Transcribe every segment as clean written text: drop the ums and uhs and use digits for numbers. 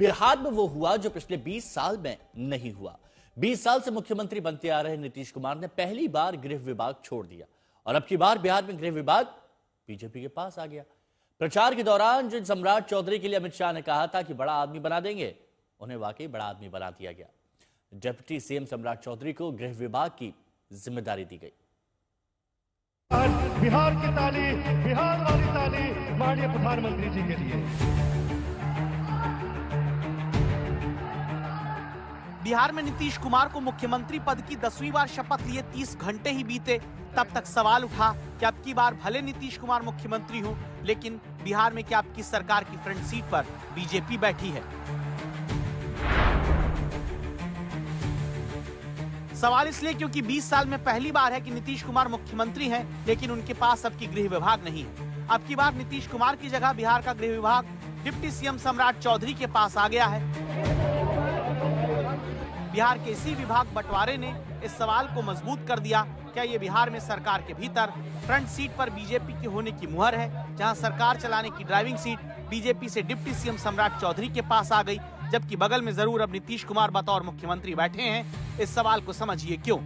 बिहार में वो हुआ जो पिछले 20 साल में नहीं हुआ। 20 साल से मुख्यमंत्री बनते आ रहे नीतीश कुमार ने पहली बार गृह विभाग छोड़ दिया और अब की बार बिहार में गृह विभाग बीजेपी के पास आ गया। प्रचार के दौरान जिन सम्राट चौधरी के लिए अमित शाह ने कहा था कि बड़ा आदमी बना देंगे, उन्हें वाकई बड़ा आदमी बना दिया गया। डिप्टी सीएम सम्राट चौधरी को गृह विभाग की जिम्मेदारी दी गई। बिहार की ताली, बिहार वाली ताली माननीय प्रधानमंत्री जी के लिए। बिहार में नीतीश कुमार को मुख्यमंत्री पद की 10वीं बार शपथ लिए 30 घंटे ही बीते, तब तक सवाल उठा कि अब की बार भले नीतीश कुमार मुख्यमंत्री हो, लेकिन बिहार में क्या अब की सरकार की फ्रंट सीट पर बीजेपी बैठी है? सवाल इसलिए क्योंकि 20 साल में पहली बार है कि नीतीश कुमार मुख्यमंत्री हैं, लेकिन उनके पास अब की गृह विभाग नहीं है। अब की बार नीतीश कुमार की जगह बिहार का गृह विभाग डिप्टी सीएम सम्राट चौधरी के पास आ गया है। बिहार के इसी विभाग बंटवारे ने इस सवाल को मजबूत कर दिया, क्या ये बिहार में सरकार के भीतर फ्रंट सीट पर बीजेपी के होने की मुहर है, जहां सरकार चलाने की ड्राइविंग सीट बीजेपी से डिप्टी सीएम सम्राट चौधरी के पास आ गई, जबकि बगल में जरूर अब नीतीश कुमार बतौर मुख्यमंत्री बैठे हैं। इस सवाल को समझिए क्यों।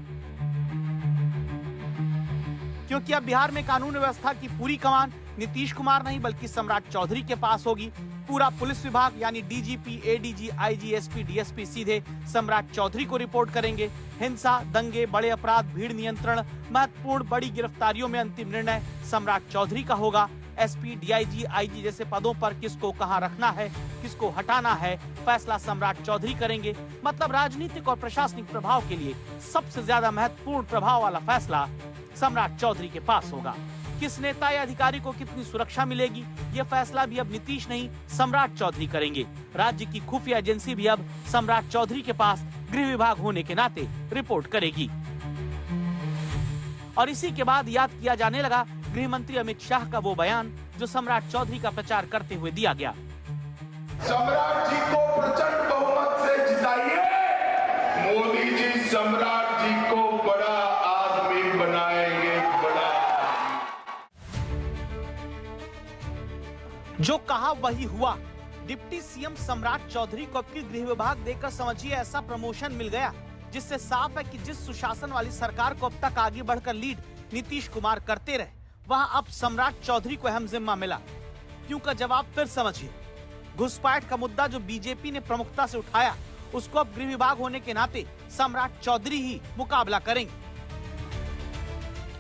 क्योंकि अब बिहार में कानून व्यवस्था की पूरी कमान नीतीश कुमार नहीं बल्कि सम्राट चौधरी के पास होगी। पूरा पुलिस विभाग यानी DGP, ADG, IG, SP, DSP सीधे सम्राट चौधरी को रिपोर्ट करेंगे। हिंसा, दंगे, बड़े अपराध, भीड़ नियंत्रण, महत्वपूर्ण बड़ी गिरफ्तारियों में अंतिम निर्णय सम्राट चौधरी का होगा। एसपी, डीआईजी, आईजी जैसे पदों पर किसको कहां रखना है, किसको हटाना है, फैसला सम्राट चौधरी करेंगे। मतलब राजनीतिक और प्रशासनिक प्रभाव के लिए सबसे ज्यादा महत्वपूर्ण प्रभाव वाला फैसला सम्राट चौधरी के पास होगा। किस नेता या अधिकारी को कितनी सुरक्षा मिलेगी, ये फैसला भी अब नीतीश नहीं सम्राट चौधरी करेंगे। राज्य की खुफिया एजेंसी भी अब सम्राट चौधरी के पास गृह विभाग होने के नाते रिपोर्ट करेगी। और इसी के बाद याद किया जाने लगा गृह मंत्री अमित शाह का वो बयान जो सम्राट चौधरी का प्रचार करते हुए दिया गया। सम्राट जी को प्रचंड बहुमत से जिताइए, मोदी जी सम्राट जी को बड़ा आदमी बनाएंगे, बड़ा। जो कहा वही हुआ। डिप्टी सीएम सम्राट चौधरी को अपनी गृह विभाग देकर समझिए ऐसा प्रमोशन मिल गया, जिससे साफ है कि जिस सुशासन वाली सरकार को अब तक आगे बढ़कर लीड नीतीश कुमार करते रहे, वहां अब सम्राट चौधरी को अहम जिम्मा मिला। क्यों का जवाब फिर समझिए। घुसपैठ का मुद्दा जो बीजेपी ने प्रमुखता से उठाया, उसको अब गृह विभाग होने के नाते सम्राट चौधरी ही मुकाबला करेंगे।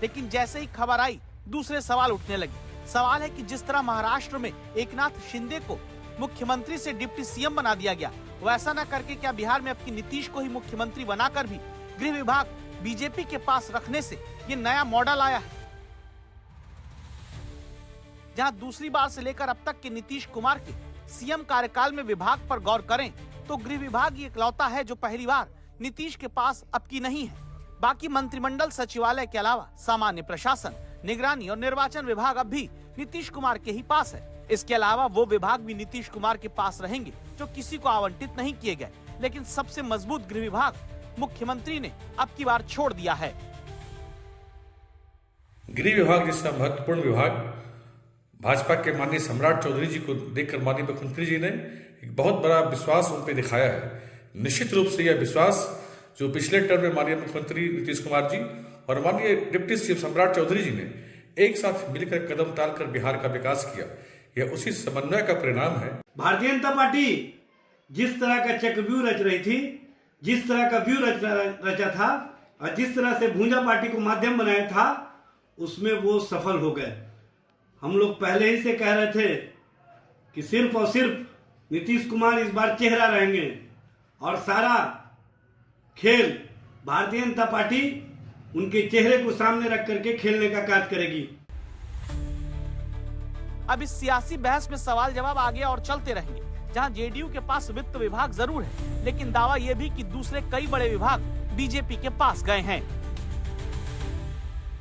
लेकिन जैसे ही खबर आई, दूसरे सवाल उठने लगे। सवाल है कि जिस तरह महाराष्ट्र में एकनाथ शिंदे को मुख्यमंत्री से डिप्टी सीएम बना दिया गया, वैसा न करके क्या बिहार में अब की नीतीश को ही मुख्यमंत्री बनाकर भी गृह विभाग बीजेपी के पास रखने से ये नया मॉडल आया है, जहां दूसरी बार से लेकर अब तक के नीतीश कुमार के सीएम कार्यकाल में विभाग पर गौर करें तो गृह विभाग ही इकलौता है जो पहली बार नीतीश के पास अब की नहीं है। बाकी मंत्रिमंडल, सचिवालय के अलावा सामान्य प्रशासन, निगरानी और निर्वाचन विभाग अब भी नीतीश कुमार के ही पास है। इसके अलावा वो विभाग भी नीतीश कुमार के पास रहेंगे जो किसी को आवंटित नहीं किए गए। लेकिन सबसे मजबूत गृह विभाग मुख्यमंत्री ने अब की बार छोड़ दिया है। गृह विभाग जैसा महत्वपूर्ण विभाग भाजपा के माननीय सम्राट चौधरी जी को देखकर माननीय मुख्यमंत्री जी ने एक बहुत बड़ा विश्वास उन पर दिखाया है। निश्चित रूप से यह विश्वास जो पिछले टर्म में माननीय मुख्यमंत्री नीतीश कुमार जी और माननीय डिप्टी सीएम सम्राट चौधरी जी ने एक साथ मिलकर कदम डालकर बिहार का विकास किया, यह उसी समन्वय का परिणाम है। भारतीय जनता पार्टी जिस तरह का चक्रव्यूह रच रही थी, जिस तरह का व्यू रचा था और जिस तरह से भूंजा पार्टी को माध्यम बनाया था, उसमें वो सफल हो गए। हम लोग पहले ही से कह रहे थे कि सिर्फ और सिर्फ नीतीश कुमार इस बार चेहरा रहेंगे और सारा खेल भारतीय जनता पार्टी उनके चेहरे को सामने रख करके खेलने का कार्य करेगी। अब इस सियासी बहस में सवाल जवाब आगे और चलते रहेंगे, जहां जेडीयू के पास वित्त विभाग जरूर है, लेकिन दावा यह भी कि दूसरे कई बड़े विभाग बीजेपी के पास गए हैं।